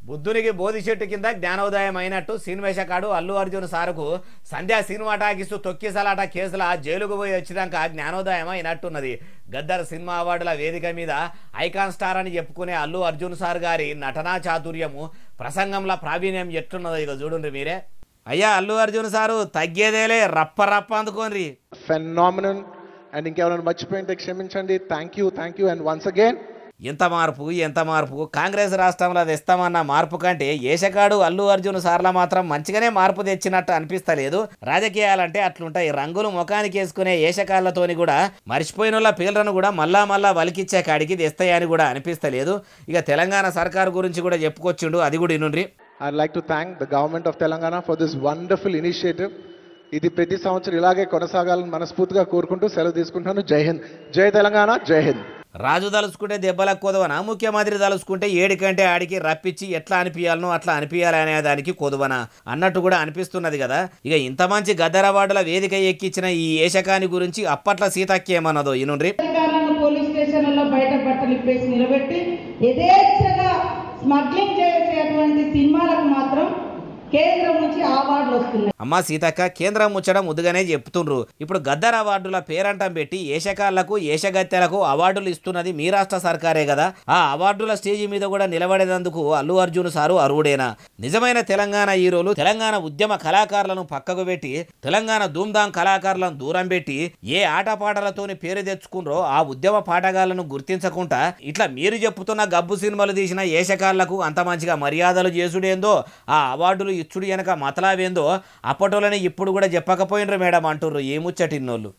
బుద్ధునికి బోధి చెట్టు కింద జ్ఞానోదయం అయినట్టు సీన్వేషకాడు అల్లు అర్జున్ సారుకు సంధ్యా సినిమా టాకిస్తూ తొక్కిసలాట కేసుల జైలుకు పోయి వచ్చినాక జ్ఞానోదయం అయినట్టున్నది. గద్దర్ సినిమా అవార్డుల వేదిక మీద ఐకాన్ స్టార్ అని చెప్పుకునే అల్లు అర్జున్ సార్ గారి నటనా చాతుర్యము ప్రసంగంలో ప్రావీణ్యం ఎట్లున్నదో ఇక చూడండి మీరే. అయ్యా అల్లు అర్జున్ సారు తగ్గేదేలే, రప్ప రప్ప అందుకోండి. ఫెనామినల్. అండ్ ఇంకెవరైనా మర్చిపోయింటే క్షమించండి. Thank you and once again. ఎంత మార్పు కాంగ్రెస్ రాష్ట్రంలో తెస్తామన్న మార్పు కంటే ఏషకాడు అల్లు అర్జున్ సార్ల మాత్రం మంచిగానే మార్పు తెచ్చినట్టు అనిపిస్తలేదు. రాజకీయాలంటే అట్లుంటాయి. రంగులు ముఖానికి వేసుకునే ఏషకాళ్లతోని కూడా మర్చిపోయిన పేర్లను కూడా మళ్ళా వలికిచ్చే కాడికి తెస్తాయని కూడా అనిపిస్తలేదు. ఇక తెలంగాణ సర్కారు గురించి కూడా చెప్పుకొచ్చిండు, అది కూడా ఇనుండ్రి. I'd like to thank the government of Telangana for this wonderful initiative. ఇది ప్రతి సంవత్సరం ఇలాగే కొనసాగాలని మనస్ఫూర్తిగా కోరుకుంటూ సెలవు తీసుకుంటున్నాను. జై హింద్, జై తెలంగాణ, జై హింద్. రాజు తలుచుకుంటే దెబ్బలకు కొదవనా, ముఖ్యమంత్రి తలుచుకుంటే ఏడికంటే ఆడికి రప్పించి ఎట్లా అనిపించాలనో అట్లా అనిపించాలి అనే దానికి కొదవనా అన్నట్టు కూడా అనిపిస్తున్నది కదా. ఇక ఇంత మంచి గద్దర్ అవార్డుల వేదిక ఎక్కించిన ఈ ఏషకాని గురించి అప్పట్లో సీతక్కి ఏమన్నదో ఇనుండ్రి. పోలీస్ స్టేషన్లలో బయట బట్టలు ఇప్పేసి నిలబెట్టి యథేచ్ఛగా స్మగ్లింగ్ చేసేటువంటి సినిమాలకు మాత్రం కేంద్రం నుంచి అవార్డులు వస్తున్నాయి. అమ్మా సీతక్క, కేంద్రం ముచ్చడం ముద్దుగానే చెప్తుండ్రు. ఇప్పుడు గద్దర్ అవార్డుల పేరంటం పెట్టి ఏషకాళ్లకు ఏషగత్తెలకు అవార్డులు ఇస్తున్నది మీ రాష్ట్ర సర్కారే కదా. ఆ అవార్డుల స్టేజి మీద కూడా నిలబడేందుకు అల్లు అర్జున్ సారు అర్హుడేనా? నిజమైన తెలంగాణ హీరోలు తెలంగాణ ఉద్యమ కళాకారులను పక్కకు పెట్టి తెలంగాణ ధూమ్ధాం కళాకారులను దూరం పెట్టి ఏ ఆటపాటలతోని పేరు తెచ్చుకుండ్రో ఆ ఉద్యమ పాటగాళ్లను గుర్తించకుండా ఇట్లా మీరు చెప్పుతున్న గబ్బు సినిమాలు తీసిన ఏషకాళ్లకు అంత మంచిగా మర్యాదలు చేసుడేందో, ఆ అవార్డులు ఇచ్చుడు వెనక మతలావేందో అప్పటోళ్ళని ఇప్పుడు కూడా చెప్పకపోయినరు మేడం అంటుర్రు ఈ ముచ్చటిన్నోళ్ళు.